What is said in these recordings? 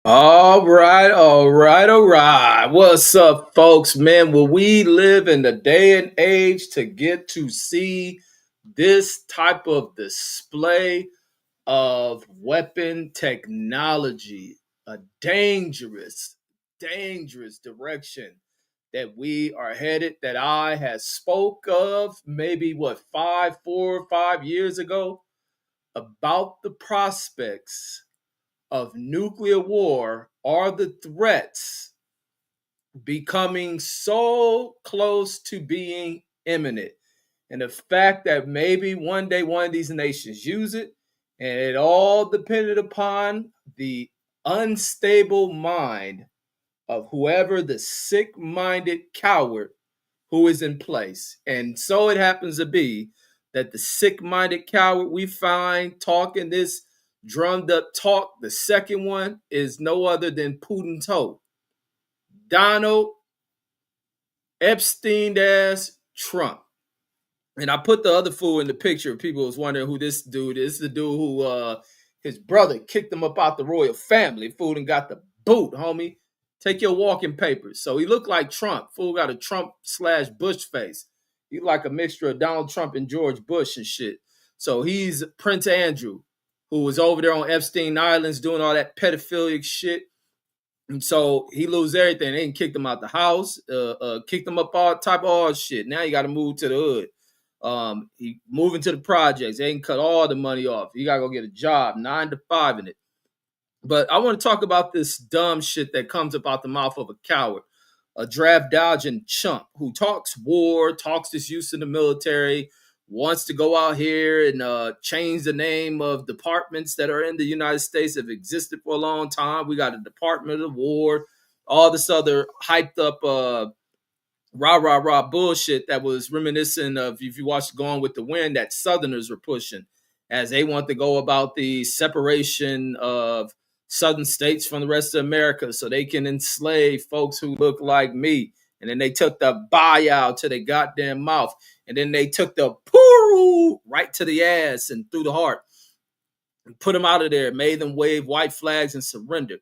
All right, all right, all right. What's up, folks? Man, will we live in the day and age to get to see this type of display of weapon technology? A dangerous direction that we are headed, that I had spoke of maybe 4 or 5 years ago, about the prospects of nuclear war are the threats becoming so close to being imminent. And the fact that maybe one day one of these nations use it, and it all depended upon the unstable mind of whoever the sick minded coward who is in place. And so it happens to be that the sick minded coward we find talking this drummed up talk, the second one is no other than Putin's hoe, Donald Epstein ass Trump. And I put the other fool in the picture. People was wondering who this dude is. This is the dude who his brother kicked him up out the royal family. Fool and got the boot, homie. Take your walking papers. So he looked like Trump. Fool got a Trump slash Bush face. He like a mixture of Donald Trump and George Bush and shit. So he's Prince Andrew, who was over there on Epstein Islands doing all that pedophilic shit. And so he lose everything. They didn't kick him out the house, kicked him up all type of all shit. Now you got to move to the hood. He moving to the projects. They can cut all the money off. You gotta go get a job, 9 to 5 in it. But I want to talk about this dumb shit that comes up out the mouth of a coward, a draft dodging chump who talks war, talks this use in the military, wants to go out here and change the name of departments that are in the United States that have existed for a long time. We got a Department of War, all this other hyped up rah bullshit that was reminiscent of, if you watch Gone with the Wind, that Southerners were pushing as they want to go about the separation of Southern states from the rest of America so they can enslave folks who look like me. And then they took the buyout to their goddamn mouth. And then they took the poo right to the ass and through the heart and put them out of there, made them wave white flags and surrender.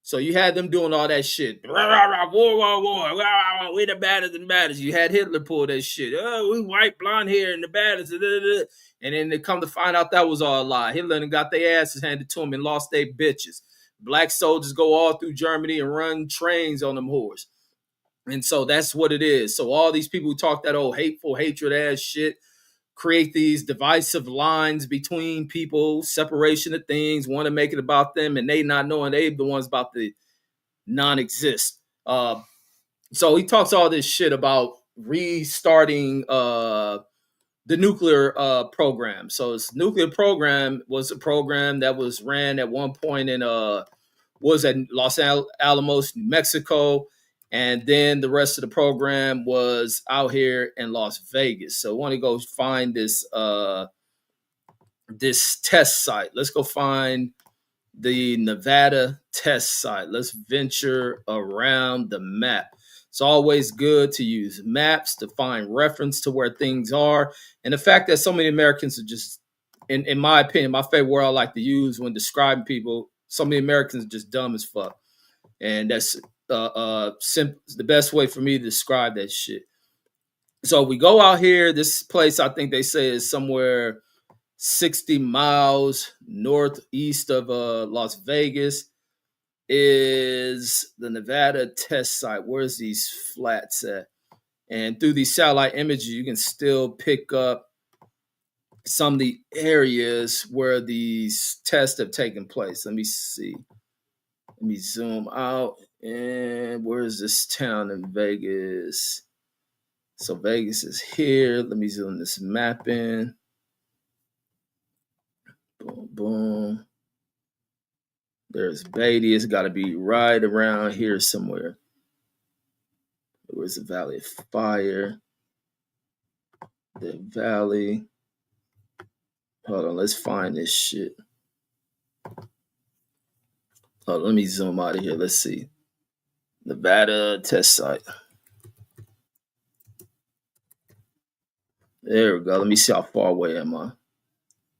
So you had them doing all that shit. War. We the baddest and baddest. You had Hitler pull that shit. Oh, we white, blonde hair and the baddest. And then they come to find out that was all a lie. Hitler got their asses handed to him and lost their bitches. Black soldiers go all through Germany and run trains on them whores. And so that's what it is. So all these people who talk that old hateful, hatred ass shit, create these divisive lines between people, separation of things, want to make it about them, and they not knowing they the ones about to non-exist. So he talks all this shit about restarting the nuclear program. So this nuclear program was a program that was ran at one point in was at Los Alamos, New Mexico, and then the rest of the program was out here in Las Vegas. So I want to go find this test site. Let's go find the Nevada test site. Let's venture around the map. It's always good to use maps to find reference to where things are. And the fact that so many Americans are just, in my opinion, my favorite word I like to use when describing people, so many Americans are just dumb as fuck. And that's the best way for me to describe that shit. So we go out here. This place, I think they say, is somewhere 60 miles northeast of Las Vegas, is the Nevada test site. Where's these flats at? And through these satellite images, you can still pick up some of the areas where these tests have taken place. Let me see. Let me zoom out. And where is this town in Vegas? So Vegas is here. Let me zoom this map in. Boom, boom. There's Beatty. It's got to be right around here somewhere. Where's the Valley of Fire? The Valley. Hold on, let's find this shit. Hold on, let me zoom out of here. Let's see. Nevada test site. There we go. Let me see how far away am I.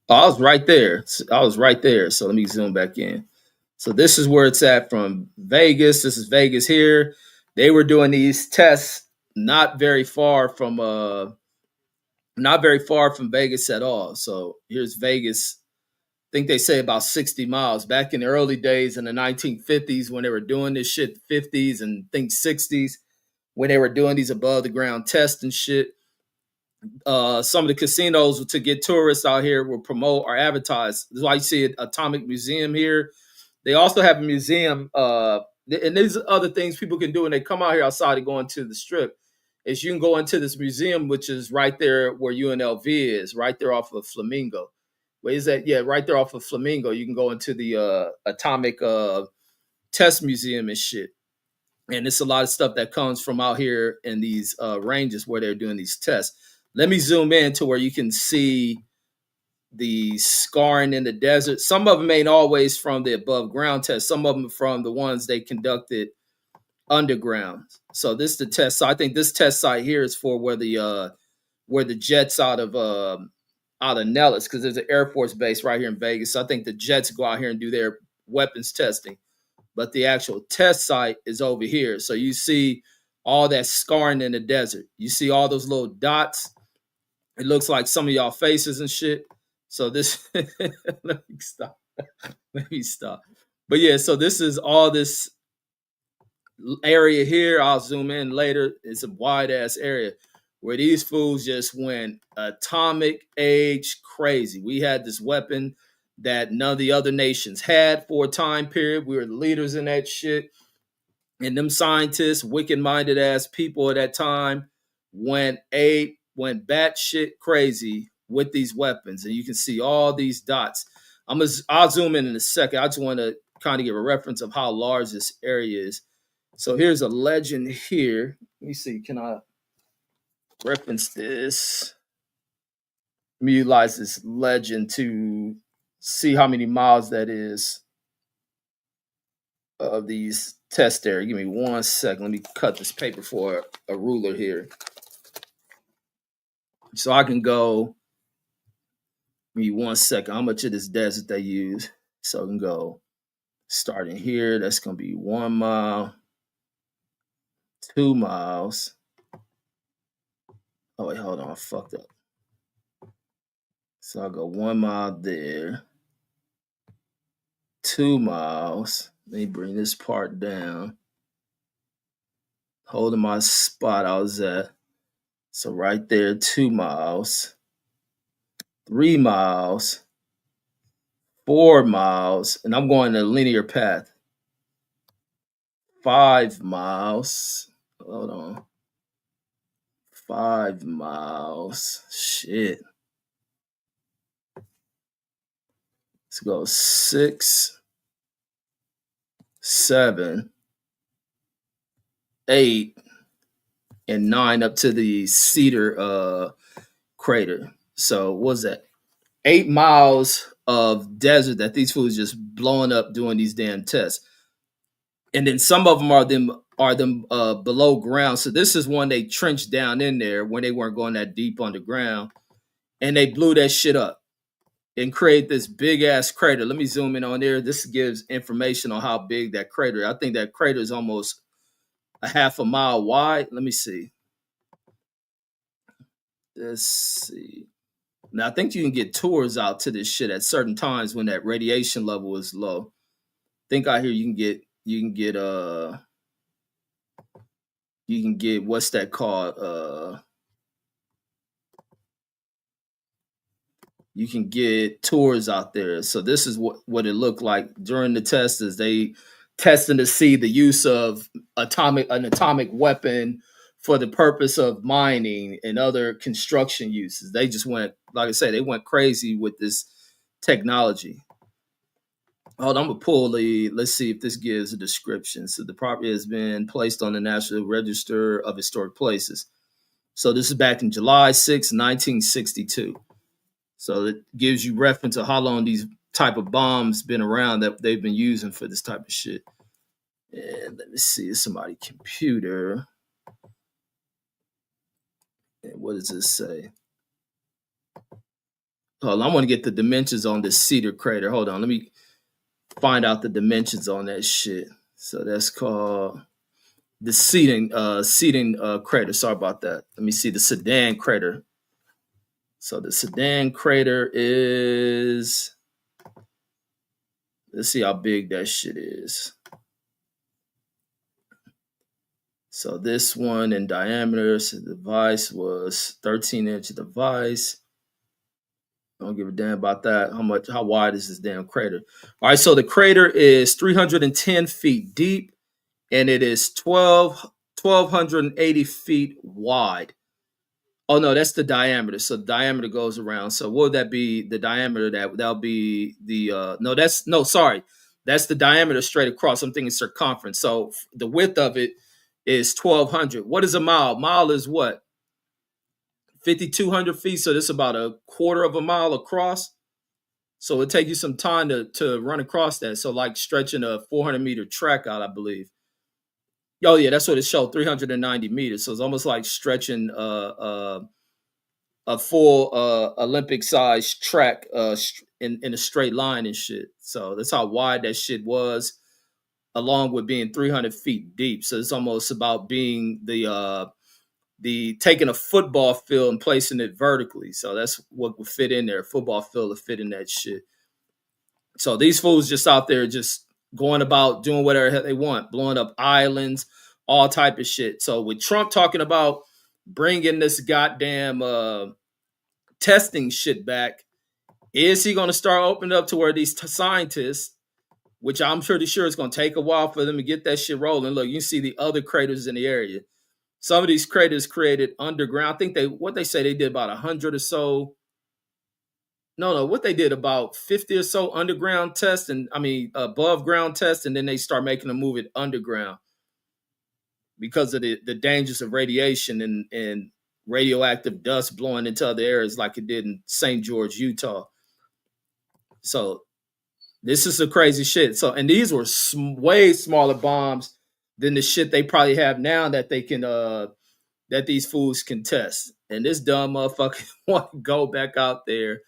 Oh, I was right there. So let me zoom back in. So this is where it's at from Vegas. This is Vegas here. They were doing these tests not very far from Vegas at all. So here's Vegas. I think they say about 60 miles. Back in the early days in the 1950s when they were doing this shit, 50s and I think 60s, when they were doing these above the ground tests and shit. Some of the casinos to get tourists out here will promote or advertise. This is why you see an Atomic Museum here. They also have a museum, and there's other things people can do when they come out here outside and go into the strip. Is you can go into this museum, which is right there where UNLV is, right there off of Flamingo. Where is that? Yeah, right there off of Flamingo. You can go into the Atomic Test Museum and shit. And it's a lot of stuff that comes from out here in these ranges where they're doing these tests. Let me zoom in to where you can see the scarring in the desert. Some of them ain't always from the above ground test. Some of them from the ones they conducted underground. So this is the test. So I think this test site here is for where the jets out of Nellis, because there's an Air Force base right here in Vegas. So I think the jets go out here and do their weapons testing. But the actual test site is over here. So you see all that scarring in the desert. You see all those little dots. It looks like some of y'all faces and shit. So this, let me stop. Let me stop. But yeah, so this is all this area here. I'll zoom in later. It's a wide ass area where these fools just went atomic age crazy. We had this weapon that none of the other nations had for a time period. We were the leaders in that shit. And them scientists, wicked minded ass people at that time, went batshit crazy with these weapons. And you can see all these dots. I'll zoom in a second. I just want to kind of give a reference of how large this area is. So here's a legend here. Let me see. Can I reference this? Let me utilize this legend to see how many miles that is of these test areas. Give me 1 second. Let me cut this paper for a ruler here. So I can go, give me 1 second, how much of this desert they use. So I can go starting here. That's going to be 1 mile, 2 miles. Oh, wait, hold on. I fucked up. So I'll go 1 mile there, 2 miles. Let me bring this part down. Holding my spot I was at. So right there, 2 miles, 3 miles, 4 miles, and I'm going a linear path. 5 miles. Hold on. 5 miles. Shit. Let's go 6, 7, 8, and 9 up to the Cedar crater. So what's that? 8 miles of desert that these fools just blowing up doing these damn tests. And then some of them are them below ground. So this is one they trenched down in there when they weren't going that deep underground, and they blew that shit up and create this big ass crater. Let me zoom in on there. This gives information on how big that crater. I think that crater is almost a half a mile wide. Let me see. Let's see. Now I think you can get tours out to this shit at certain times when that radiation level is low. I think out here you can get what's that called? You can get tours out there. So this is what it looked like during the test, is they testing to see the use of an atomic weapon for the purpose of mining and other construction uses. They just went, like I said, they went crazy with this technology. Hold on, I'm gonna pull let's see if this gives a description. So the property has been placed on the National Register of Historic Places. So this is back in July 6, 1962. So it gives you reference of how long these type of bombs been around that they've been using for this type of shit. And let me see, it's somebody's computer. And what does this say? Hold on, I want to get the dimensions on this Cedar crater. Hold on, let me find out the dimensions on that shit. So that's called the Seating crater. Sorry about that. Let me see the Sedan crater. So the Sedan crater is, let's see how big that shit is. So this one in diameter, so the device was 13-inch device. I don't give a damn about that. How wide is this damn crater? All right, so the crater is 310 feet deep and it is 1,280 feet wide. Oh no, that's the diameter. So the diameter goes around. So what would that be? The diameter that'll be the sorry. That's the diameter straight across. I'm thinking circumference. So the width of it is 1,200. What is a mile? Mile is what? 5,200 feet. So that's about a quarter of a mile across. So it take you some time to run across that. So like stretching a 400-meter track out, I believe. Oh yeah, that's what it showed, 390 meters. So it's almost like stretching a full Olympic sized track in a straight line and shit. So that's how wide that shit was, along with being 300 feet deep. So it's almost about being the taking a football field and placing it vertically. So that's what would fit in there. A football field would fit in that shit. So these fools just out there just going about doing whatever they want, blowing up islands, all type of shit. So with Trump talking about bringing this goddamn testing shit back, is he going to start opening up to where these scientists, which I'm pretty sure it's going to take a while for them to get that shit rolling. Look, you see the other craters in the area. Some of these craters created underground. I think they say they did about 100 or so. No, what they did about 50 or so underground tests, and I mean above ground tests, and then they start making them move it underground because of the dangers of radiation and radioactive dust blowing into other areas like it did in St. George, Utah. So this is the crazy shit. So, and these were way smaller bombs than the shit they probably have now that they can that these fools can test. And this dumb motherfucker want to go back out there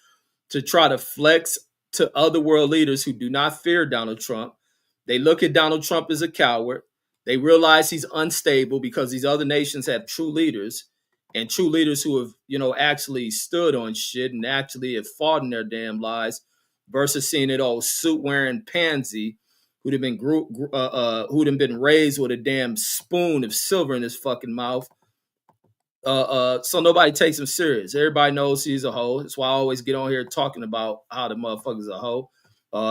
to try to flex to other world leaders who do not fear Donald Trump. They look at Donald Trump as a coward. They realize he's unstable because these other nations have true leaders and true leaders who have, actually stood on shit and actually have fought in their damn lives versus seeing it old suit wearing pansy who'd have been raised with a damn spoon of silver in his fucking mouth. So nobody takes him serious. Everybody knows he's a hoe. That's why I always get on here talking about how the motherfucker's a hoe.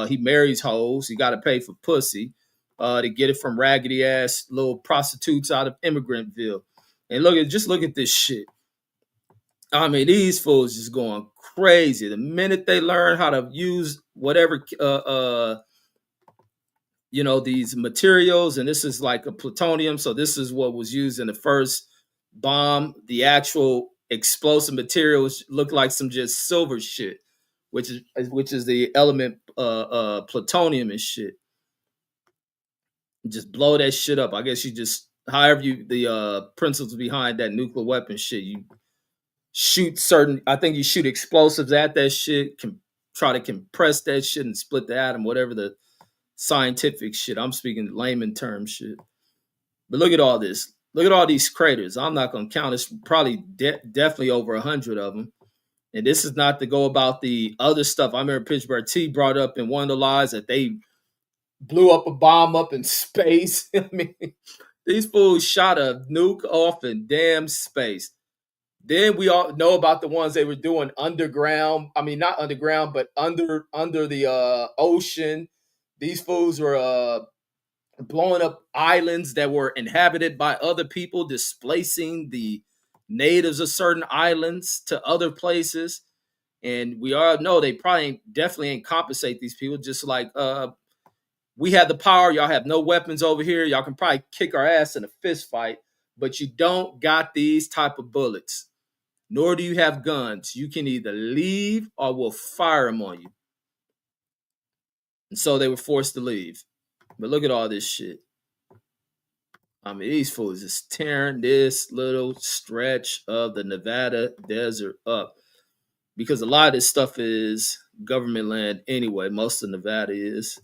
He marries hoes. He got to pay for pussy to get it from raggedy ass little prostitutes out of Immigrantville. And look at this shit. I mean, these fools just going crazy. The minute they learn how to use whatever, these materials, and this is like a plutonium. So this is what was used in the first bomb. The actual explosive materials look like some just silver shit, which is the element plutonium and shit. Just blow that shit up. I guess you just however the principles behind that nuclear weapon shit. You shoot I think you shoot explosives at that shit, can try to compress that shit and split the atom, whatever the scientific shit. I'm speaking layman term shit. But look at all this. Look at all these craters. I'm not going to count. It's probably definitely over 100 of them. And this is not to go about the other stuff. I remember Pittsburgh T brought up in one of the lies that they blew up a bomb up in space. I mean, these fools shot a nuke off in damn space. Then we all know about the ones they were doing underground. I mean, not underground, but under the ocean. These fools were blowing up islands that were inhabited by other people, displacing the natives of certain islands to other places. And we all know they definitely ain't compensate these people. Just like we have the power, y'all have no weapons over here. Y'all can probably kick our ass in a fist fight, but you don't got these type of bullets, nor do you have guns. You can either leave or we'll fire them on you. And so they were forced to leave. But look at all this shit. I mean, these fools is tearing this little stretch of the Nevada desert up because a lot of this stuff is government land anyway. Most of Nevada is.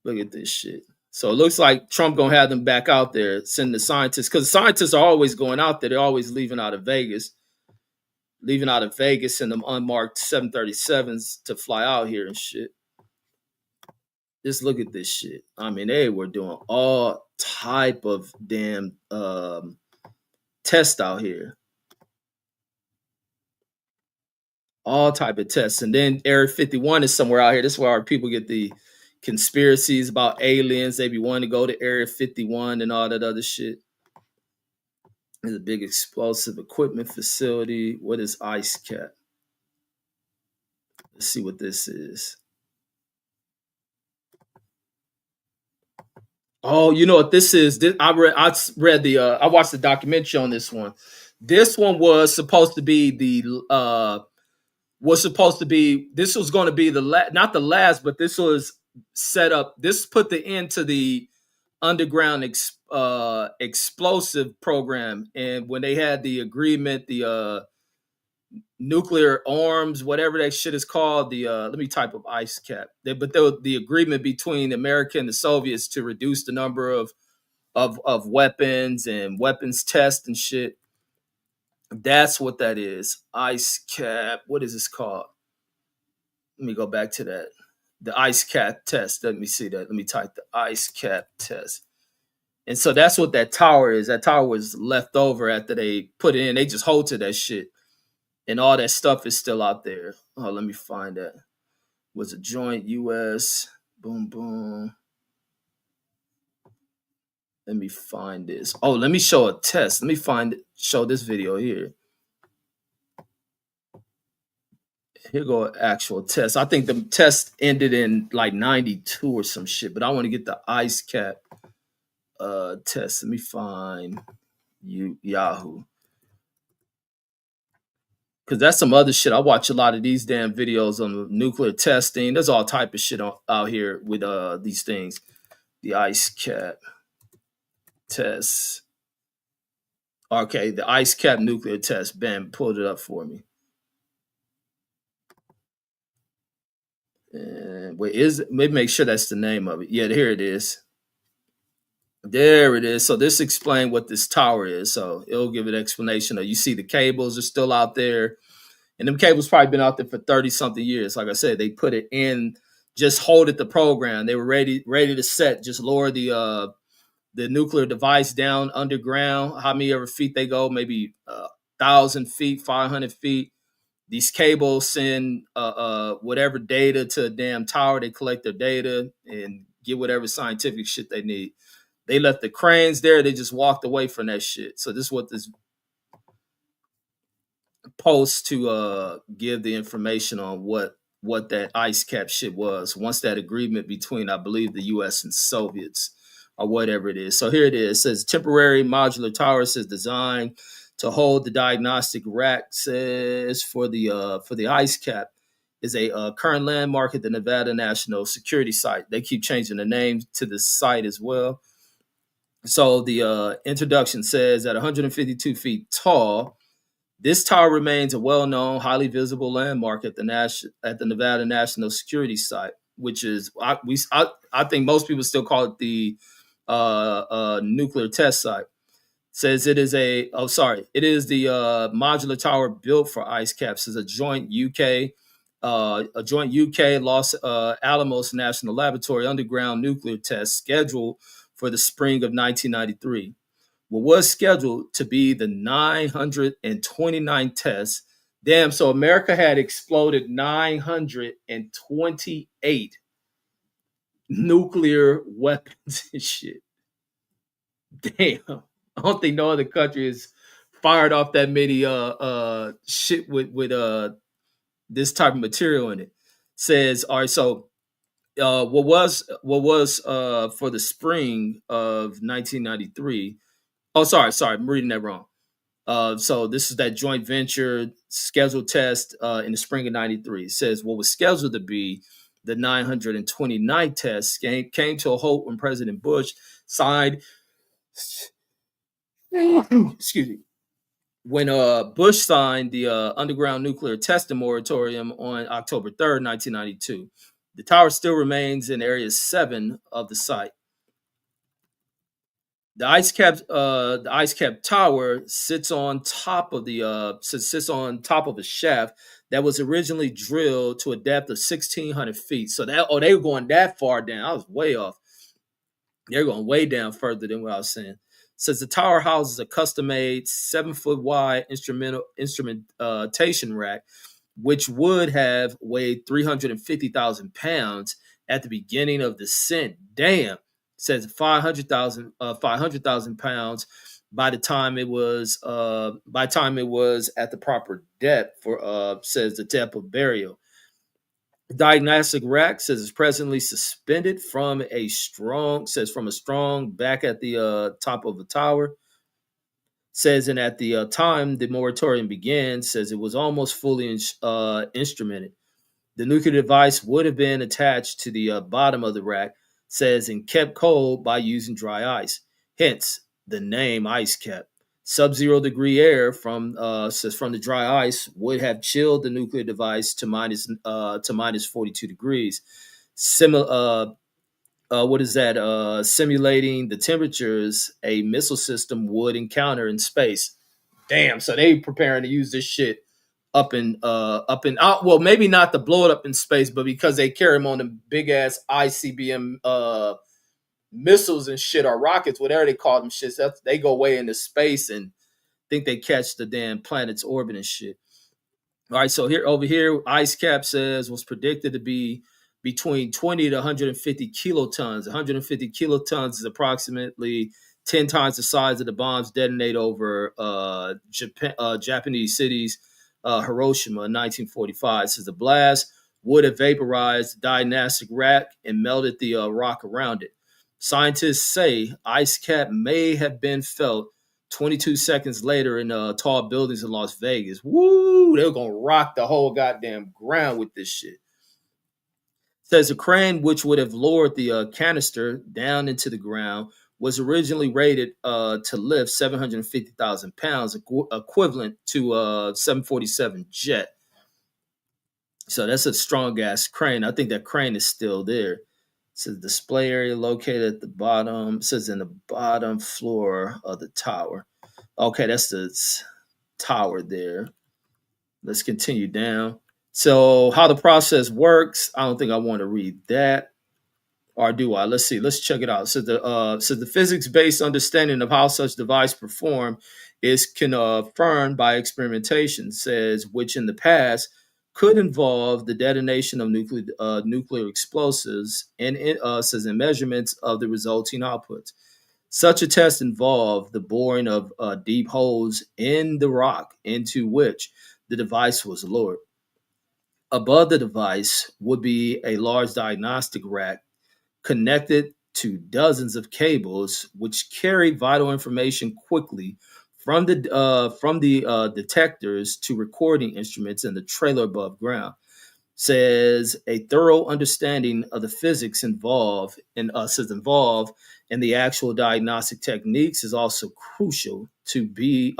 Look at this shit. So it looks like Trump gonna have them back out there, send the scientists, because scientists are always going out there. They're always leaving out of Vegas in them unmarked 737s to fly out here and shit. Just look at this shit. I mean, they were doing all type of damn tests out here. All type of tests. And then Area 51 is somewhere out here. This is where our people get the conspiracies about aliens. They be wanting to go to Area 51 and all that other shit. There's a big explosive equipment facility. What is IceCap? Let's see what this is. Oh, you know what this is? I watched the documentary on this one. This one was supposed to be this was going to be not the last, but this was set up. This put the end to the underground explosive program, and when they had the agreement, the nuclear arms, whatever that shit is called, let me type up IceCap. The agreement between America and the Soviets to reduce the number of weapons and weapons tests and shit. That's what that is. IceCap. What is this called? Let me go back to that. The IceCap test. Let me see that. Let me type the IceCap test. And so that's what that tower is. That tower was left over after they put it in. They just hold to that shit. And all that stuff is still out there. Oh, let me find that. Was a joint U.S. Boom, boom. Let me find this. Oh, let me show a test. Let me show this video here. Here go actual test. I think the test ended in like 92 or some shit, but I want to get the IceCap test. Let me find Yahoo. Because that's some other shit. I watch a lot of these damn videos on nuclear testing. There's all type of shit out here with these things. The IceCap test. Okay, the IceCap nuclear test. Bam, pulled it up for me. And maybe make sure that's the name of it. Yeah, here it is. There it is. So this explains what this tower is. So it'll give an explanation. You see the cables are still out there. And them cables probably been out there for 30 something years. Like I said, they put it in, just hold it the program. They were ready to set, just lower the nuclear device down underground. How many ever feet they go? Maybe 1,000 feet, 500 feet. These cables send whatever data to a damn tower. They collect their data and get whatever scientific shit they need. They left the cranes there. They just walked away from that shit. So this is what this post to give the information on what that IceCap shit was once that agreement between, I believe, the U.S. and Soviets or whatever it is. So here it is. It says temporary modular tower says designed to hold the diagnostic rack. Says for the IceCap is a current landmark at the Nevada National Security Site. They keep changing the name to the site as well. So the introduction says at 152 feet tall, this tower remains a well-known, highly visible landmark at the Nevada National Security Site, which is I think most people still call it the nuclear test site. Says it is it is the modular tower built for IceCaps. Is a joint UK Los Alamos National Laboratory underground nuclear test scheduled for the spring of 1993. What was scheduled to be the 929 tests. Damn, so America had exploded 928 nuclear weapons and shit. Damn. I don't think no other country has fired off that many shit with this type of material in it. Says, all right, so what was for the spring of 1993. Oh, sorry, I'm reading that wrong. So this is that joint venture scheduled test in the spring of 93. It says what was scheduled to be the 929 test came to a halt when President Bush signed excuse me. When Bush signed the underground nuclear testing moratorium on October 3rd, 1992. The tower still remains in Area 7 of the site. The ice cap tower sits on top of a shaft that was originally drilled to a depth of 1,600 feet. So they were going that far down. I was way off. They're going way down further than what I was saying. Says the tower houses a custom-made 7-foot wide instrumentation rack, which would have weighed 350,000 pounds at the beginning of descent. Damn, says 500,000 pounds by the time it was at the proper depth for says the depth of burial. Diagnostic rack says is presently suspended from a strong back at the top of the tower. Says and at the time the moratorium began, says it was almost fully instrumented. The nuclear device would have been attached to the bottom of the rack, says, and kept cold by using dry ice. Hence the name ice cap. Sub-zero degree air from the dry ice would have chilled the nuclear device to minus 42 degrees. Simulating the temperatures a missile system would encounter in space. Damn, so they preparing to use this shit well, maybe not to blow it up in space, but because they carry them on the big ass ICBM missiles and shit, or rockets, whatever they call them shits. They go way into space and think they catch the damn planet's orbit and shit. All right, so over here, ice cap says was predicted to be between 20 to 150 kilotons. 150 kilotons is approximately 10 times the size of the bombs detonated over Japanese cities, Hiroshima in 1945. Says the blast would have vaporized the diagnostic rack and melted the rock around it. Scientists say ice cap may have been felt 22 seconds later in tall buildings in Las Vegas. Woo! They're going to rock the whole goddamn ground with this shit. Says a crane which would have lowered the canister down into the ground was originally rated to lift 750,000 pounds, equivalent to a 747 jet. So that's a strong gas crane. I think that crane is still there. It says display area located at the bottom. It says in the bottom floor of the tower. Okay, that's the tower there. Let's continue down. So how the process works, I don't think I want to read that. Or do I? Let's see. Let's check it out. So the physics-based understanding of how such device perform is confirmed by experimentation, says, which in the past could involve the detonation of nuclear explosives and says in measurements of the resulting outputs. Such a test involved the boring of deep holes in the rock into which the device was lowered. Above the device would be a large diagnostic rack connected to dozens of cables which carry vital information quickly from the detectors to recording instruments in the trailer above ground. Says a thorough understanding of the physics involved in the actual diagnostic techniques is also crucial to the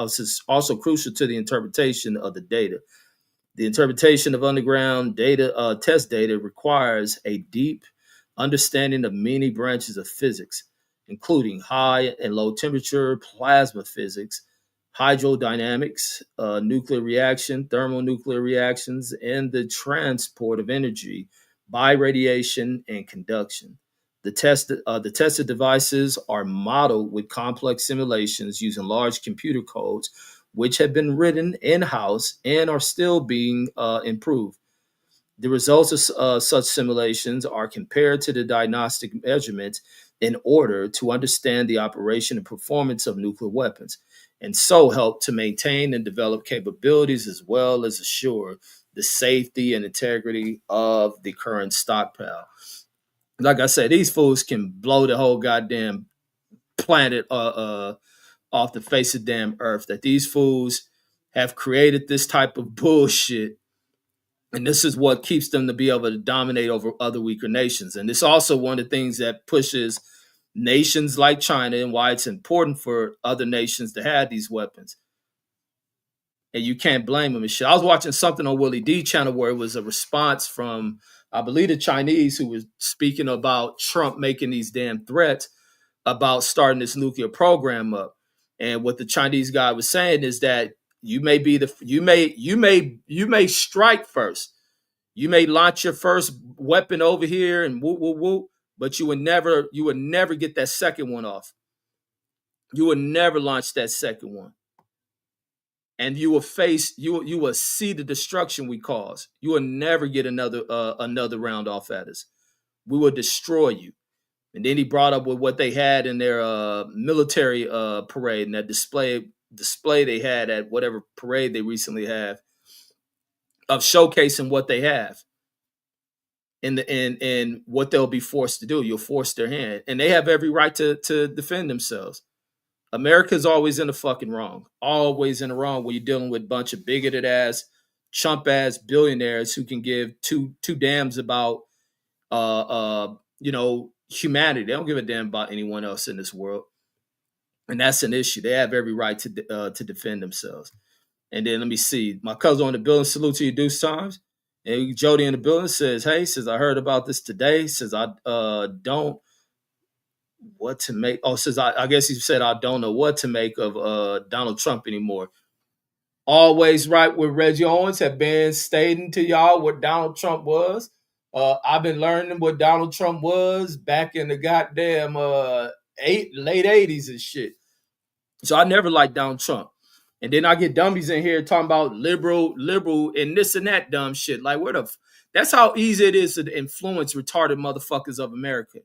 interpretation of the data. The interpretation of underground data, test data, requires a deep understanding of many branches of physics, including high and low temperature plasma physics, hydrodynamics, nuclear reaction, thermonuclear reactions, and the transport of energy by radiation and conduction. The tested devices are modeled with complex simulations using large computer codes, which have been written in-house and are still being improved. The results of such simulations are compared to the diagnostic measurements in order to understand the operation and performance of nuclear weapons, and so help to maintain and develop capabilities as well as assure the safety and integrity of the current stockpile. Like I said, these fools can blow the whole goddamn planet off the face of damn earth. That these fools have created this type of bullshit, and this is what keeps them to be able to dominate over other weaker nations. And it's also one of the things that pushes nations like China and why it's important for other nations to have these weapons. And you can't blame them and shit. I was watching something on Willie D channel where it was a response from I believe the Chinese who was speaking about Trump making these damn threats about starting this nuclear program up. And what the Chinese guy was saying is that you may strike first. You may launch your first weapon over here and whoop whoop whoop, but you would never get that second one off. You would never launch that second one. And you will see the destruction we cause. You will never get another round off at us. We will destroy you. And then he brought up with what they had in their military parade and that display they had at whatever parade they recently have of showcasing what they have and what they'll be forced to do. You'll force their hand, and they have every right to defend themselves. America's always in the fucking wrong, always in the wrong when you're dealing with a bunch of bigoted ass, chump ass billionaires who can give two dams about humanity. They don't give a damn about anyone else in this world, and that's an issue. They have every right to defend themselves. And then let me see, my cousin on the building, salute to you, Deuce Times. And Jody in the building says, "Hey, says I heard about this today. Says I don't what to make. Oh, says I guess he said I don't know what to make of Donald Trump anymore. Always right with Reggie Owens have been stating to y'all what Donald Trump was. I've been learning what Donald Trump was back in the goddamn late 80s and shit. So I never liked Donald Trump. And then I get dummies in here talking about liberal, and this and that dumb shit. Like, that's how easy it is to influence retarded motherfuckers of America.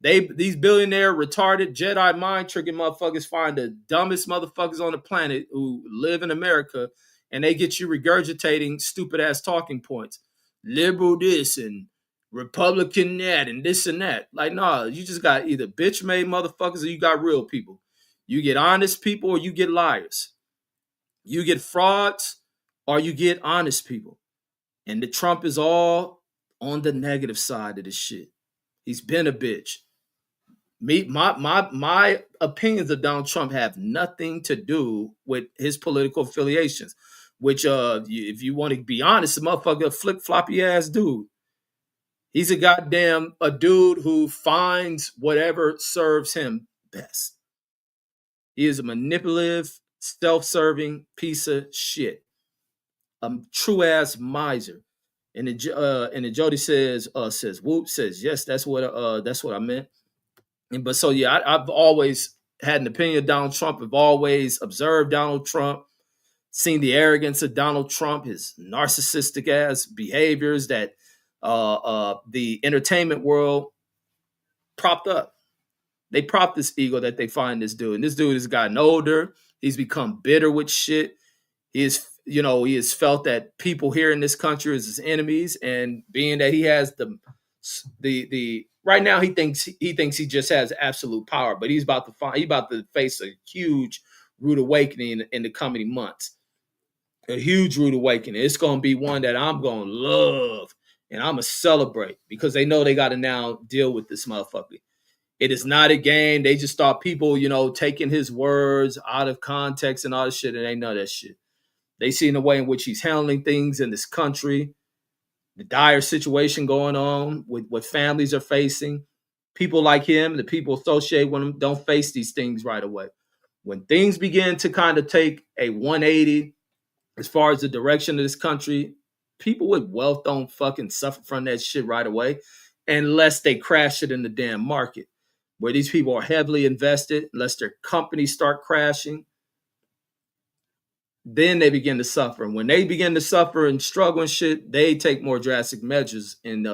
These billionaire retarded Jedi mind tricking motherfuckers find the dumbest motherfuckers on the planet who live in America, and they get you regurgitating stupid ass talking points. Liberal this and Republican that and this and that. Like, nah, you just got either bitch made motherfuckers or you got real people. You get honest people or you get liars. You get frauds or you get honest people. And the Trump is all on the negative side of this shit. He's been a bitch. My opinions of Donald Trump have nothing to do with his political affiliations. Which, if you want to be honest, the motherfucker flip floppy ass dude. He's a dude who finds whatever serves him best. He is a manipulative, self-serving piece of shit. A true ass miser. And then Jody says whoop, says yes, that's what I meant. But so yeah, I've always had an opinion of Donald Trump. I've always observed Donald Trump, seen the arrogance of Donald Trump, his narcissistic ass behaviors that the entertainment world propped up. They propped this ego that they find this dude. And this dude has gotten older. He's become bitter with shit. He has felt that people here in this country is his enemies. And being that he has the right now he thinks he just has absolute power, but he's about to face a huge rude awakening in the coming months. A huge rude awakening. It's gonna be one that I'm gonna love and I'm gonna celebrate because they know they gotta now deal with this motherfucker. It is not a game. They just thought people, taking his words out of context and all this shit. It ain't none of that shit. They seen the way in which he's handling things in this country, the dire situation going on with what families are facing. People like him, the people associated with him, don't face these things right away. When things begin to kind of take a 180 as far as the direction of this country, people with wealth don't fucking suffer from that shit right away unless they crash it in the damn market. Where these people are heavily invested, unless their companies start crashing, then they begin to suffer. And when they begin to suffer and struggle and shit, they take more drastic measures and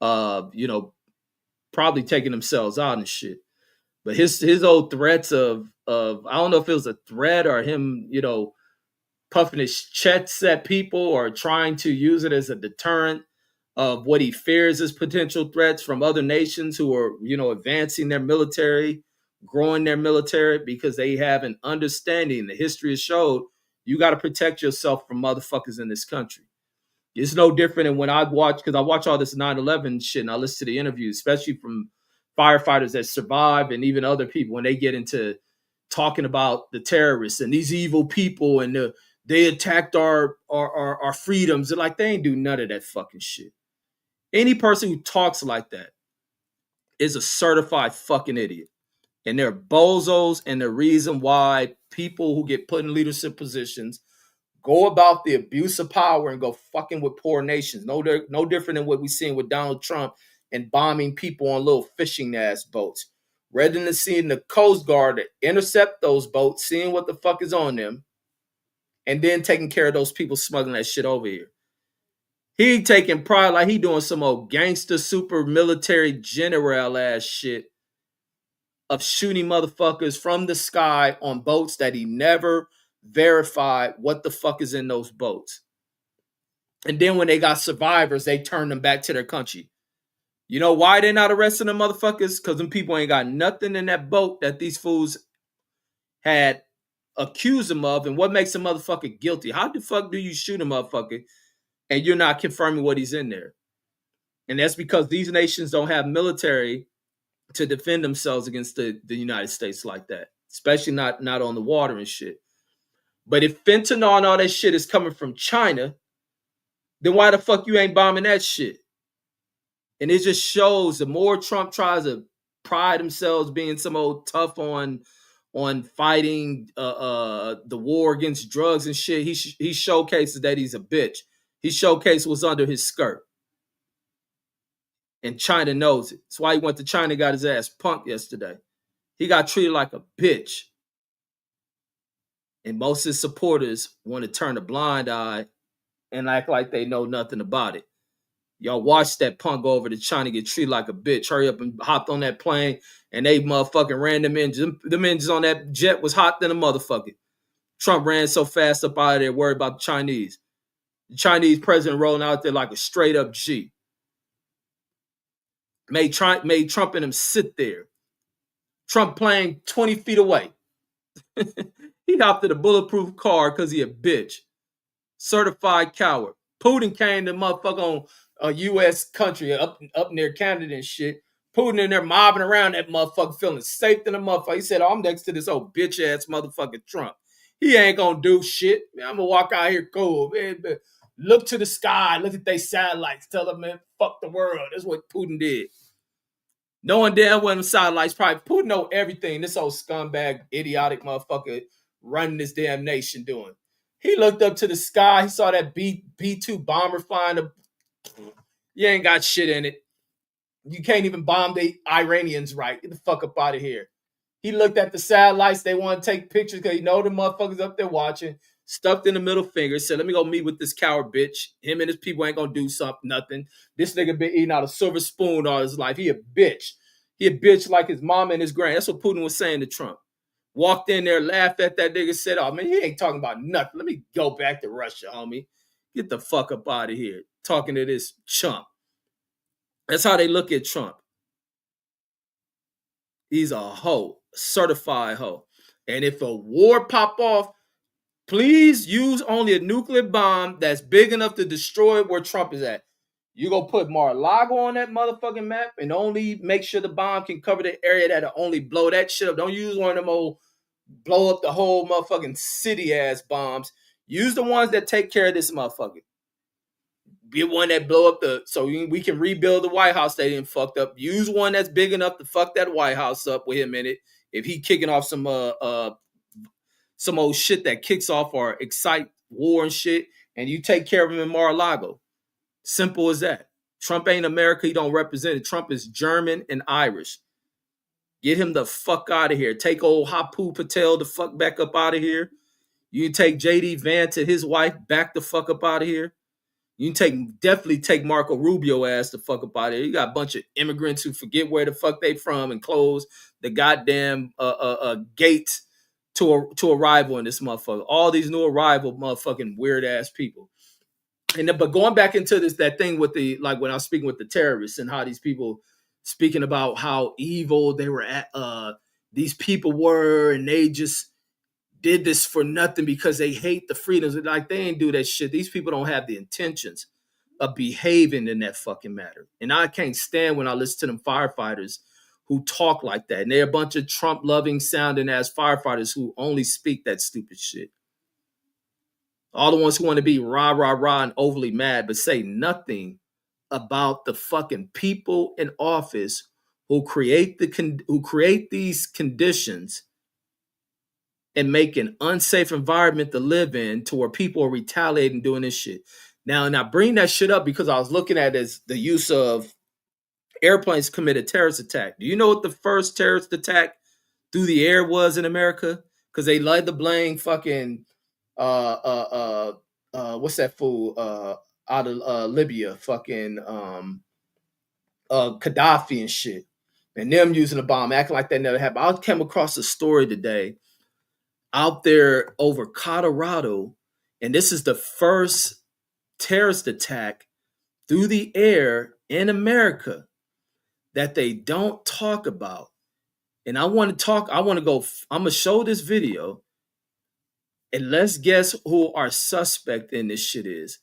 probably taking themselves out and shit. But his old threats of I don't know if it was a threat or him, puffing his chest at people or trying to use it as a deterrent of what he fears as potential threats from other nations who are, advancing their military, growing their military because they have an understanding. The history has showed you got to protect yourself from motherfuckers in this country. It's no different than when I watch all this 9/11 shit and I listen to the interviews, especially from firefighters that survive and even other people when they get into talking about the terrorists and these evil people and they attacked our freedoms. And like, they ain't do none of that fucking shit. Any person who talks like that is a certified fucking idiot. And they're bozos, and the reason why people who get put in leadership positions go about the abuse of power and go fucking with poor nations. No different than what we're seeing with Donald Trump and bombing people on little fishing ass boats. Rather than seeing the Coast Guard intercept those boats, seeing what the fuck is on them, and then taking care of those people smuggling that shit over here. He taking pride like he doing some old gangster super military general ass shit of shooting motherfuckers from the sky on boats that he never verified what the fuck is in those boats. And then when they got survivors, they turned them back to their country. You know why they not arresting them motherfuckers? Because them people ain't got nothing in that boat that these fools had accused them of. And what makes a motherfucker guilty? How the fuck do you shoot a motherfucker and you're not confirming what he's in there? And that's because these nations don't have military to defend themselves against the United States like that, especially not on the water and shit. But if fentanyl and all that shit is coming from China, then why the fuck you ain't bombing that shit? And it just shows the more Trump tries to pride themselves being some old tough on fighting the war against drugs and shit, he showcases that he's a bitch. He showcased what's under his skirt. And China knows it. That's why he went to China, got his ass punked yesterday. He got treated like a bitch. And most of his supporters want to turn a blind eye and act like they know nothing about it. Y'all watched that punk go over to China get treated like a bitch. Hurry up and hopped on that plane, and they motherfucking ran them engines. Them engines on that jet was hot than a motherfucker. Trump ran so fast up out of there, worried about the Chinese. The Chinese president rolling out there like a straight up G. Made Trump and him sit there. Trump playing 20 feet away. He hopped in a bulletproof car because he a bitch. Certified coward. Putin came to motherfucker on a U.S. country up near Canada and shit. Putin in there mobbing around that motherfucker, feeling safe than a motherfucker. He said, oh, I'm next to this old bitch ass motherfucking Trump. He ain't gonna do shit. Man, I'm gonna walk out here cool. Man, look to the sky, look at they satellites, tell them, man, fuck the world. That's what Putin did. Knowing damn well them satellites probably Putin know everything this old scumbag, idiotic motherfucker running this damn nation doing. He looked up to the sky. He saw that B-2 bomber flying. You ain't got shit in it. You can't even bomb the Iranians right. Get the fuck up out of here. He looked at the satellites. They want to take pictures because you know the motherfuckers up there watching. Stuffed in the middle finger. Said, let me go meet with this coward bitch. Him and his people ain't going to do something, nothing. This nigga been eating out of silver spoon all his life. He a bitch. He a bitch like his mama and his grand. That's what Putin was saying to Trump. Walked in there, laughed at that nigga, said, oh, man, he ain't talking about nothing. Let me go back to Russia, homie. Get the fuck up out of here. Talking to this chump. That's how they look at Trump. He's a hoe, certified hoe. And if a war pop off, please use only a nuclear bomb that's big enough to destroy where Trump is at. You go put Mar-a-Lago on that motherfucking map and only make sure the bomb can cover the area that'll only blow that shit up. Don't use one of them old blow up the whole motherfucking city ass bombs. Use the ones that take care of this motherfucker. Get one that blow up so we can rebuild the White House that didn't fucked up. Use one that's big enough to fuck that White House up with him in it. If he kicking off some old shit that kicks off or excite war and shit, and you take care of him in Mar-a-Lago. Simple as that. Trump ain't America. He don't represent it. Trump is German and Irish. Get him the fuck out of here. Take old Hapu Patel the fuck back up out of here. You can take J.D. Vance and his wife back the fuck up out of here. You can definitely take Marco Rubio ass the fuck up out of here. You got a bunch of immigrants who forget where the fuck they from and close the goddamn gates to arrival in this motherfucker. All these new arrival motherfucking weird ass people. And then, but going back into that thing with the, like when I was speaking with the terrorists and how these people speaking about how evil they were at, these people were, and they just did this for nothing because they hate the freedoms. Like they ain't do that shit. These people don't have the intentions of behaving in that fucking matter. And I can't stand when I listen to them firefighters who talk like that. And they're a bunch of Trump loving sounding ass firefighters who only speak that stupid shit. All the ones who want to be rah, rah, rah and overly mad, but say nothing about the fucking people in office who create these conditions and make an unsafe environment to live in to where people are retaliating doing this shit. Now, and I bring that shit up because I was looking at as the use of airplanes committed terrorist attack. Do you know what the first terrorist attack through the air was in America? Because they like to blame fucking what's that fool out of Libya, fucking Gaddafi and shit, and them using a bomb, acting like that never happened. I came across a story today out there over Colorado, and this is the first terrorist attack through the air in America that they don't talk about. And I'm going to show this video, and let's guess who our suspect in this shit is.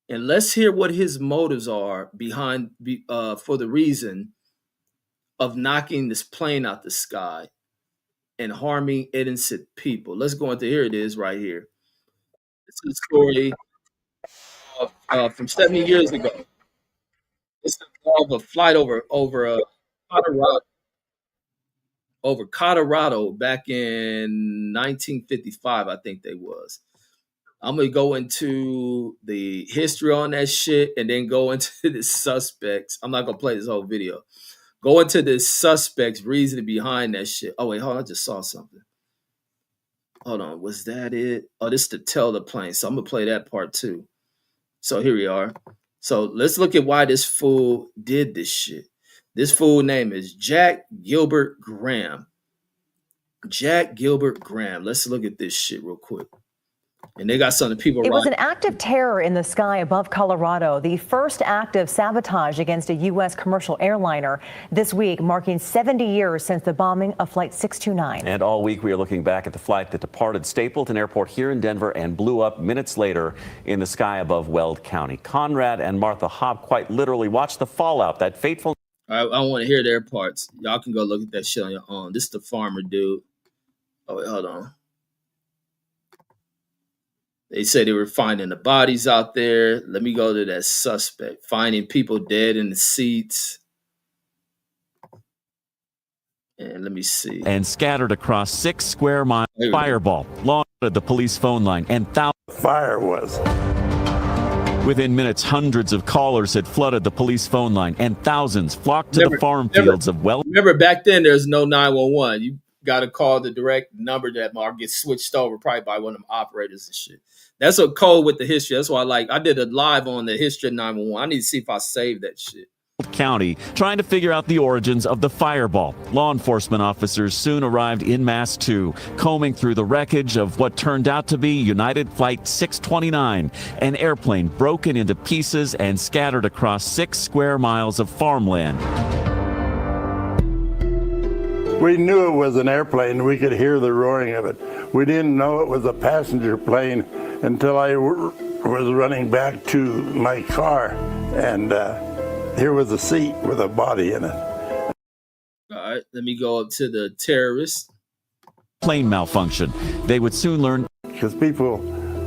And let's hear what his motives are behind for the reason of knocking this plane out the sky and harming innocent people. Let's go into, here it is right here. It's a story from 70 years ago. It's of a flight over Colorado back in 1955, I think they was. I'm going to go into the history on that shit and then go into the suspects. I'm not going to play this whole video. Go into the suspects' reasoning behind that shit. Oh, wait, hold on. I just saw something. Hold on. Was that it? Oh, this is to tell the plane. So I'm going to play that part too. So here we are. So let's look at why this fool did this shit. This fool name is Jack Gilbert Graham. Jack Gilbert Graham. Let's look at this shit real quick. And they got some of the people. It was an act of terror in the sky above Colorado, the first act of sabotage against a U.S. commercial airliner this week, marking 70 years since the bombing of Flight 629. And all week we are looking back at the flight that departed Stapleton Airport here in Denver and blew up minutes later in the sky above Weld County. Conrad and Martha Hobb quite literally watched the fallout, that fateful. I want to hear their parts. Y'all can go look at that shit on your own. This is the farmer dude. Oh, wait, hold on. They said they were finding the bodies out there. Let me go to that suspect. Finding people dead in the seats. And let me see. And scattered across 6 square miles. Fireball launched at the police phone line and thousands. Fire was. Within minutes, hundreds of callers had flooded the police phone line and thousands flocked to the farm fields of Weld. Remember, back then, there's no 911. You got to call the direct number that gets switched over probably by one of them operators and shit. That's a code with the history. That's why I did a live on the history of 911. I need to see if I saved that shit. County trying to figure out the origins of the fireball. Law enforcement officers soon arrived in mass too, combing through the wreckage of what turned out to be United Flight 629, an airplane broken into pieces and scattered across 6 square miles of farmland. We knew it was an airplane. We could hear the roaring of it. We didn't know it was a passenger plane until I was running back to my car, and here was a seat with a body in it. All right, let me go up to the terrorists. Plane malfunction. They would soon learn. Because people,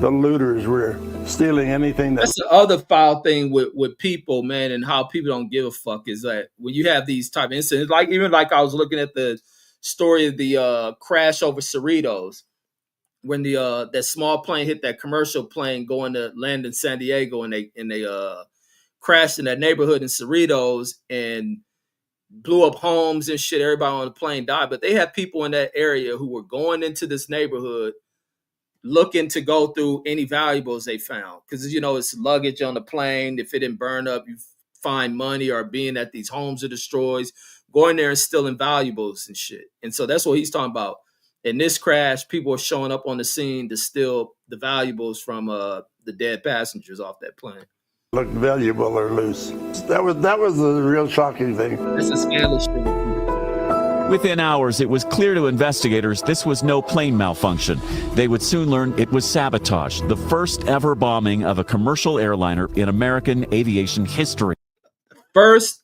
the looters, were stealing anything That's the other foul thing with people, man, and how people don't give a fuck is that when you have these type of incidents, like I was looking at the story of the crash over Cerritos, when the that small plane hit that commercial plane going to land in San Diego, and they crashed in that neighborhood in Cerritos and blew up homes and shit. Everybody on the plane died, but they had people in that area who were going into this neighborhood looking to go through any valuables they found, because it's luggage on the plane. If it didn't burn up, you find money, or being that these homes are destroyed, going there and stealing valuables and shit. And so that's what he's talking about. In this crash, people are showing up on the scene to steal the valuables from the dead passengers off that plane. looked valuable or loose. That was the real shocking thing. That's a scandalous thing. Within hours, it was clear to investigators this was no plane malfunction. They would soon learn it was sabotage, the first ever bombing of a commercial airliner in American aviation history. The first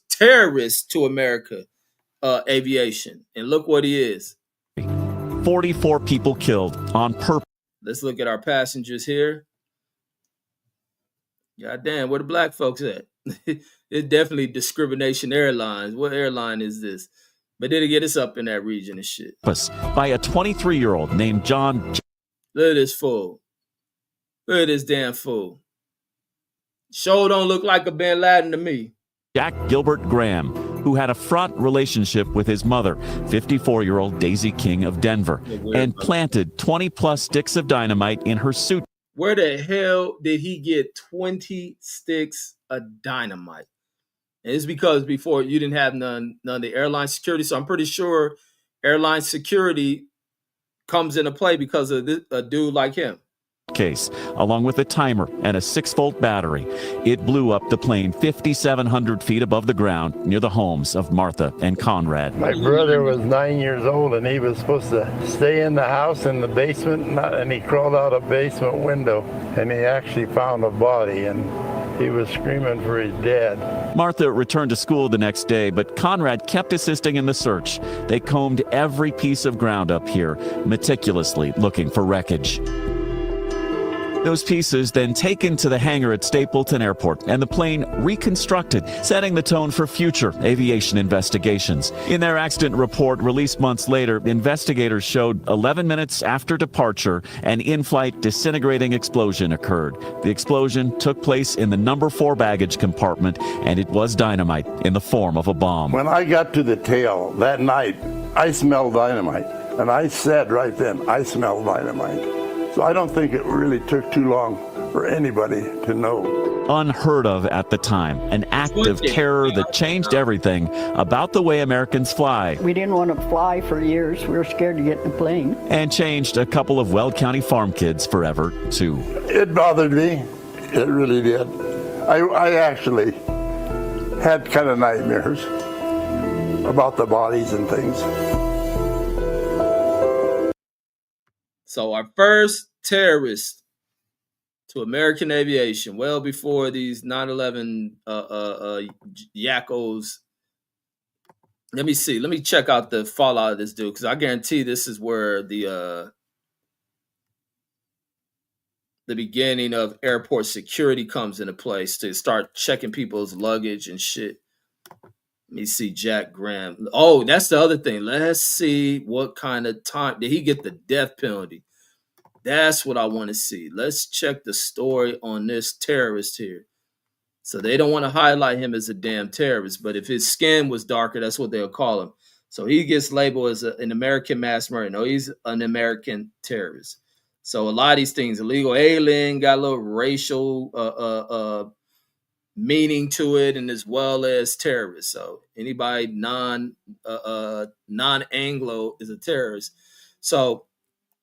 terrorist to America aviation. And look what he is. 44 people killed on purpose. Let's look at our passengers here. God damn, where the black folks at? It's definitely Discrimination Airlines. What airline is this? But then again, it's up in that region and shit. By a 23-year-old named John. Look at this fool. Look at this damn fool. Sure don't look like a Bin Laden to me. Jack Gilbert Graham, who had a fraught relationship with his mother, 54-year-old Daisy King of Denver, and planted 20-plus sticks of dynamite in her suit. Where the hell did he get 20 sticks of dynamite? And it's because before you didn't have none of the airline security. So I'm pretty sure airline security comes into play because of a dude like him. Case, along with a timer and a 6-volt battery. It blew up the plane 5,700 feet above the ground near the homes of Martha and Conrad. My brother was 9 years old, and he was supposed to stay in the house in the basement, and he crawled out a basement window, and he actually found a body, and he was screaming for his dad. Martha returned to school the next day, but Conrad kept assisting in the search. They combed every piece of ground up here, meticulously looking for wreckage. Those pieces then taken to the hangar at Stapleton Airport and the plane reconstructed, setting the tone for future aviation investigations. In their accident report released months later, investigators showed 11 minutes after departure, an in-flight disintegrating explosion occurred. The explosion took place in the number 4 baggage compartment, and it was dynamite in the form of a bomb. When I got to the tail that night, I smelled dynamite. And I said right then, I smell dynamite. So I don't think it really took too long for anybody to know. Unheard of at the time, an act of terror that changed everything about the way Americans fly. We didn't want to fly for years. We were scared to get in the plane. And changed a couple of Weld County farm kids forever, too. It bothered me. It really did. I actually had kind of nightmares about the bodies and things. So our first terrorist to American aviation, well before these 9/11 yakkos. Let me see. Let me check out the fallout of this dude, because I guarantee this is where the beginning of airport security comes into place to start checking people's luggage and shit. Let me see, Jack Graham. Oh, that's the other thing. Let's see what kind of time did he get the death penalty. That's what I want to see. Let's check the story on this terrorist here. So they don't want to highlight him as a damn terrorist, but if his skin was darker, that's what they'll call him. So he gets labeled as an American mass murderer. No, he's an American terrorist. So a lot of these things, illegal alien, got a little racial meaning to it, and as well as terrorists. So anybody non-Anglo is a terrorist. So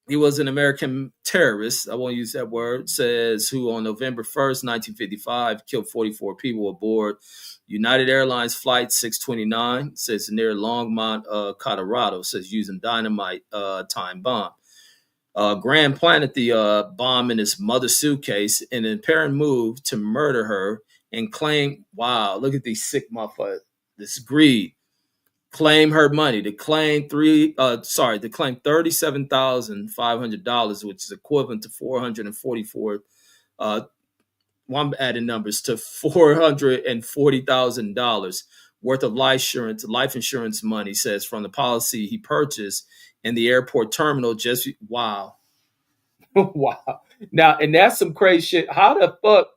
he was an American terrorist, I won't use that word, says, who on November 1st, 1955, killed 44 people aboard United Airlines Flight 629, says near Longmont, Colorado, says using dynamite time bomb. Graham planted the bomb in his mother's suitcase in an apparent move to murder her and claim, wow, look at these sick motherfuckers, this greed. Claim her money, to claim $37,500, which is equivalent to $444. I'm adding numbers to $440,000 worth of life insurance money, says, from the policy he purchased in the airport terminal. Just wow. Wow. Now, and that's some crazy shit. How the fuck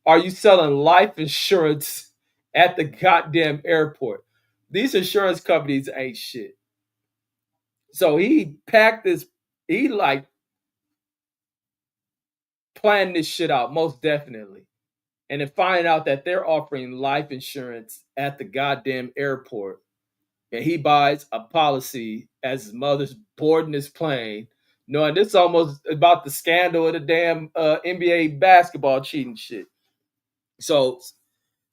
are you selling life insurance at the goddamn airport? These insurance companies ain't shit. So he packed this, he like planned this shit out, most definitely. And then find out that they're offering life insurance at the goddamn airport. And he buys a policy as his mother's boarding his plane. Knowing this is almost about the scandal of the damn NBA basketball cheating shit. So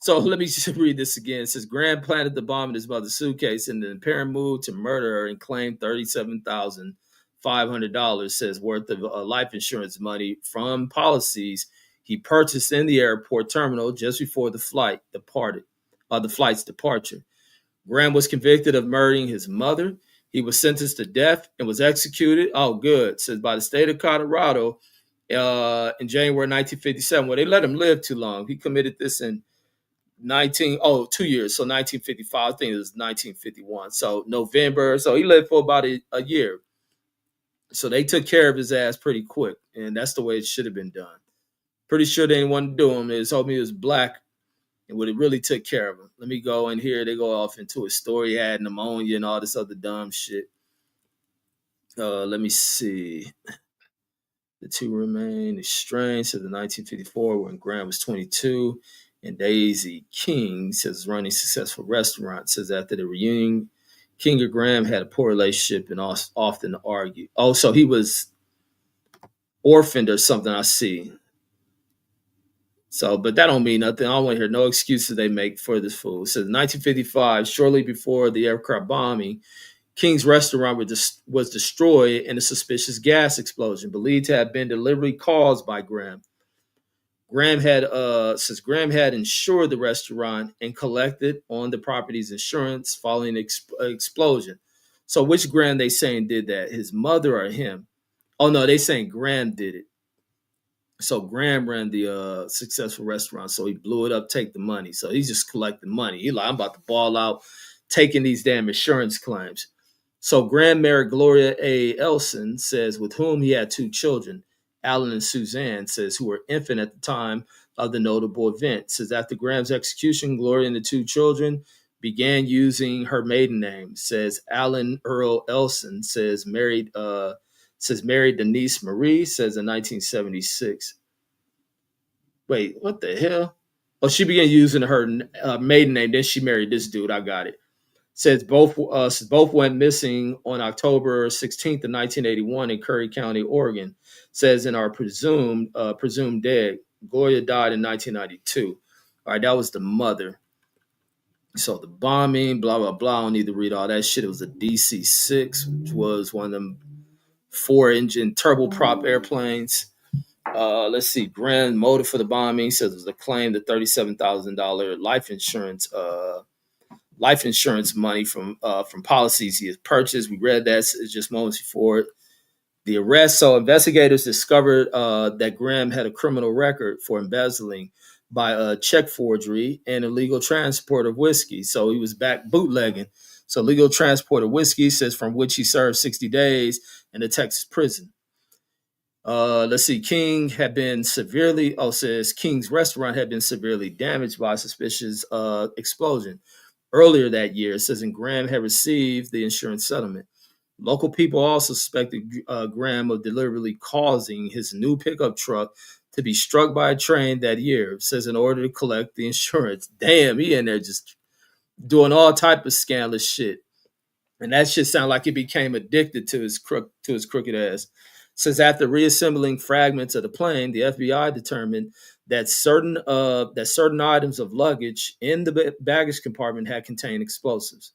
let me just read this again. It says, Graham planted the bomb in his mother's suitcase in the apparent move to murder her and claimed $37,500, says, worth of life insurance money from policies he purchased in the airport terminal just before the flight's departure. Graham was convicted of murdering his mother. He was sentenced to death and was executed. Oh, good. Says by the state of Colorado in January 1957. Well, they let him live too long. He committed this in 2 years. So 1955, I think it was 1951. So November. So he lived for about a year. So they took care of his ass pretty quick. And that's the way it should have been done. Pretty sure they didn't want to do him. They told me he was black and would have really took care of him. Let me go in here. They go off into a story. He had pneumonia and all this other dumb shit. Let me see. The two remain estranged since 1954 when Graham was 22. And Daisy King says running successful restaurant. Says after the reunion, King and Graham had a poor relationship and often argued. Oh, so he was orphaned or something, I see. So, but that don't mean nothing. I don't want to hear no excuses they make for this fool. It says 1955, shortly before the aircraft bombing, King's restaurant was destroyed in a suspicious gas explosion, believed to have been deliberately caused by Graham. Graham had insured the restaurant and collected on the property's insurance following the explosion. So which Graham they saying did that? His mother or him? Oh no, they saying Graham did it. So Graham ran the successful restaurant, so he blew it up, take the money. So he's just collecting money. He like, I'm about to ball out, taking these damn insurance claims. So Graham married Gloria A. Elson, says, with whom he had 2 children, Alan and Suzanne, says, who were infant at the time of the notable event. Says after Graham's execution, Gloria and the 2 children began using her maiden name. Says Alan Earl Elson, says married Denise Marie, says in 1976. Wait, what the hell? Oh, she began using her maiden name. Then she married this dude. I got it. Says both went missing on October 16th of 1981 in Curry County, Oregon. Says and are presumed dead. Gloria died in 1992. All right, that was the mother. So the bombing, blah, blah, blah. I don't need to read all that shit. It was a DC-6, which was one of them 4-engine turboprop airplanes. Let's see. Grand motive for the bombing says it was a claim to $37,000 life insurance money from policies he has purchased. We read that just moments before the arrest. So investigators discovered that Graham had a criminal record for embezzling by check forgery and illegal transport of whiskey. So he was back bootlegging. So legal transport of whiskey, says, from which he served 60 days in a Texas prison. Let's see. King had been says King's restaurant had been severely damaged by a suspicious explosion earlier that year. It says, and Graham had received the insurance settlement. Local people also suspected Graham of deliberately causing his new pickup truck to be struck by a train that year. It says in order to collect the insurance. Damn, he in there just doing all type of scandalous shit. And that shit sounded like he became addicted to his crooked ass. It says after reassembling fragments of the plane, the FBI determined that certain items of luggage in the baggage compartment had contained explosives.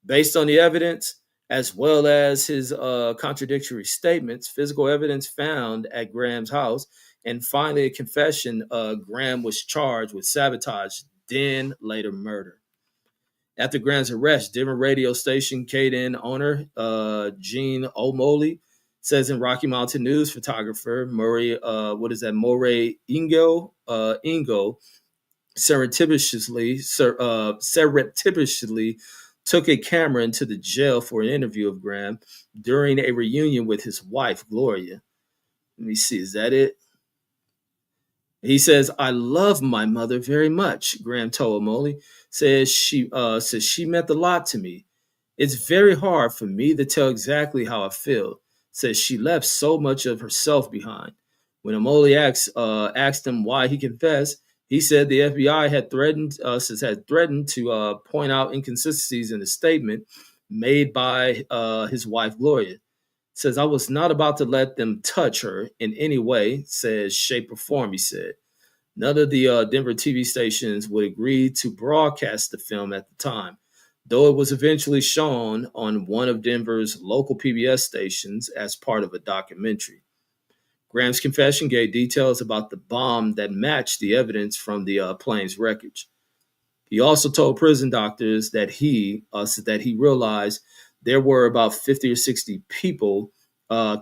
Based on the evidence, as well as his contradictory statements, physical evidence found at Graham's house, and finally a confession, Graham was charged with sabotage, then later murder. After Graham's arrest, Denver radio station KDN owner Gene O'Malley says in Rocky Mountain News photographer Moray Ingo surreptitiously took a camera into the jail for an interview of Graham during a reunion with his wife, Gloria. Let me see, is that it? He says, I love my mother very much, Graham told O'Malley. Says she meant a lot to me. It's very hard for me to tell exactly how I feel. Says she left so much of herself behind. When O'Malley asked him why he confessed, he said the FBI had threatened to point out inconsistencies in the statement made by his wife, Gloria. Says, I was not about to let them touch her in any way, says, shape, or form, he said. None of the Denver TV stations would agree to broadcast the film at the time, though it was eventually shown on one of Denver's local PBS stations as part of a documentary. Graham's confession gave details about the bomb that matched the evidence from the plane's wreckage. He also told prison doctors that he realized there were about 50 or 60 people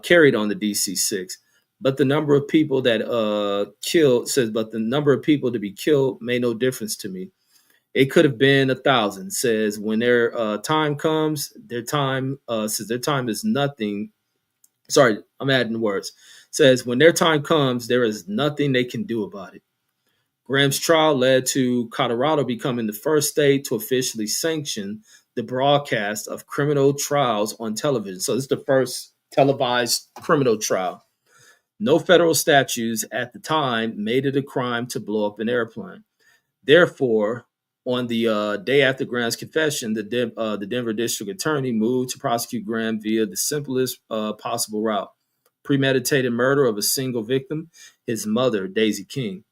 carried on the DC-6, But the number of people that killed says, but the number of people to be killed made no difference to me. It could have been 1,000. Says when their time comes, their time says their time is nothing. Sorry, I'm adding words. Says when their time comes, there is nothing they can do about it. Graham's trial led to Colorado becoming the first state to officially sanction the broadcast of criminal trials on television. So this is the first televised criminal trial. No federal statutes at the time made it a crime to blow up an airplane. Therefore, on the day after Graham's confession, the Denver district attorney moved to prosecute Graham via the simplest possible route: premeditated murder of a single victim, his mother, Daisy King.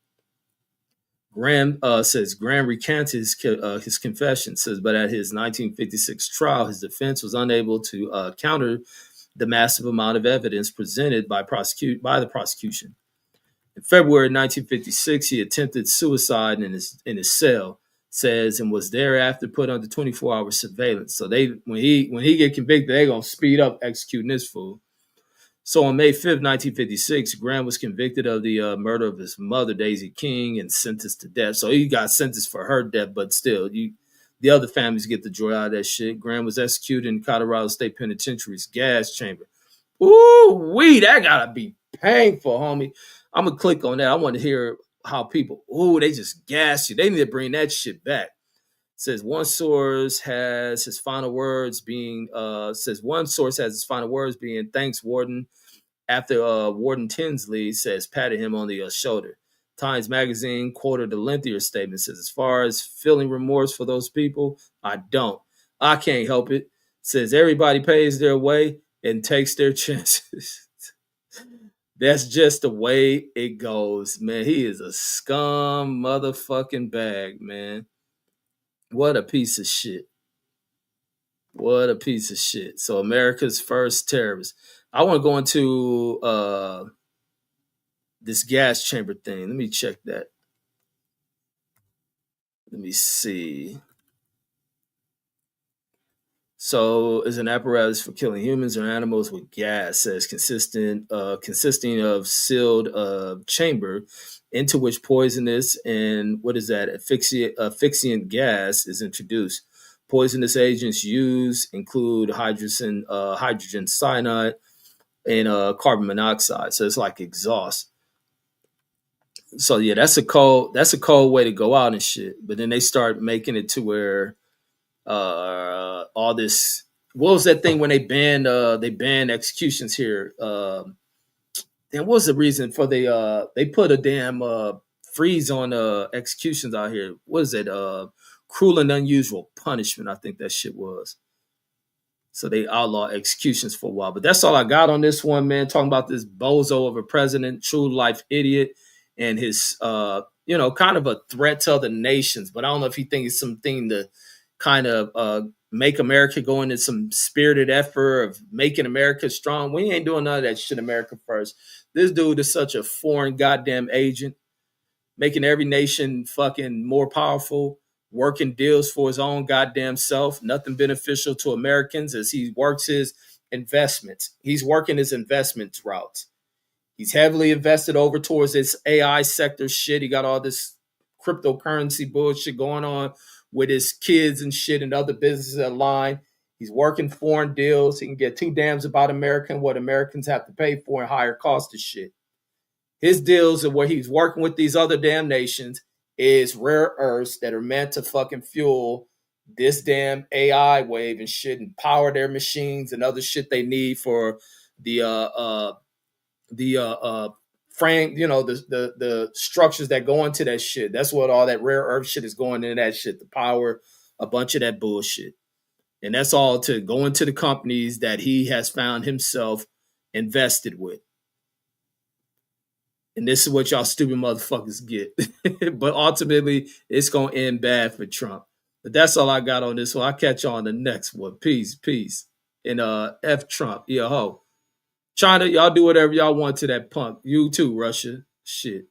Graham recants his confession, says, but at his 1956 trial, his defense was unable to counter the massive amount of evidence presented by the prosecution. In February 1956, he attempted suicide in his cell, says, and was thereafter put under 24-hour surveillance. So when he get convicted, they're gonna speed up executing this fool. So on May 5th, 1956, Graham was convicted of the murder of his mother, Daisy King, and sentenced to death. So he got sentenced for her death, but still, the other families get the joy out of that shit. Graham was executed in Colorado State Penitentiary's gas chamber. Ooh, that gotta be painful, homie. I'm gonna click on that. I want to hear how people, they just gas you. They need to bring that shit back. Says one source has his final words being thanks, Warden, after Warden Tinsley says patted him on the shoulder. Times Magazine quoted a lengthier statement, says, as far as feeling remorse for those people, I don't. I can't help it. Says everybody pays their way and takes their chances. That's just the way it goes, man. He is a scum motherfucking bag, man. What a piece of shit. What a piece of shit. So America's first terrorist. I want to go into this gas chamber thing. Let me check that. Let me see. So is an apparatus for killing humans or animals with gas, says consisting of sealed chamber into which poisonous and asphyxiant gas is introduced. Poisonous agents used include hydrogen cyanide and carbon monoxide. So it's like exhaust. So yeah, that's a cold way to go out and shit. But then they start making it to where all this, what was that thing when they banned executions here? And what was the reason for they put a damn freeze on executions out here? What is it? Cruel and unusual punishment, I think that shit was. So they outlaw executions for a while. But that's all I got on this one, man. Talking about this bozo of a president, true life idiot, and his kind of a threat to other nations. But I don't know if he thinks it's something to kind of make America go into some spirited effort of making America strong. We ain't doing none of that shit, America first. This dude is such a foreign goddamn agent, making every nation fucking more powerful, working deals for his own goddamn self, nothing beneficial to Americans as he works his investments. He's working his investment routes. He's heavily invested over towards this AI sector shit. He got all this cryptocurrency bullshit going on with his kids and shit and other businesses aligned. He's working foreign deals. He can get two damns about America and what Americans have to pay for and higher cost of shit. His deals are where he's working with these other damn nations is rare earths that are meant to fucking fuel this damn AI wave and shit and power their machines and other shit they need for the frame, the structures that go into that shit. That's what all that rare earth shit is going into that shit to power a bunch of that bullshit. And that's all to go into the companies that he has found himself invested with. And this is what y'all stupid motherfuckers get. But ultimately, it's going to end bad for Trump. But that's all I got on this one. I'll catch y'all on the next one. Peace. And F Trump. Yeah, ho. China, y'all do whatever y'all want to that punk. You too, Russia. Shit.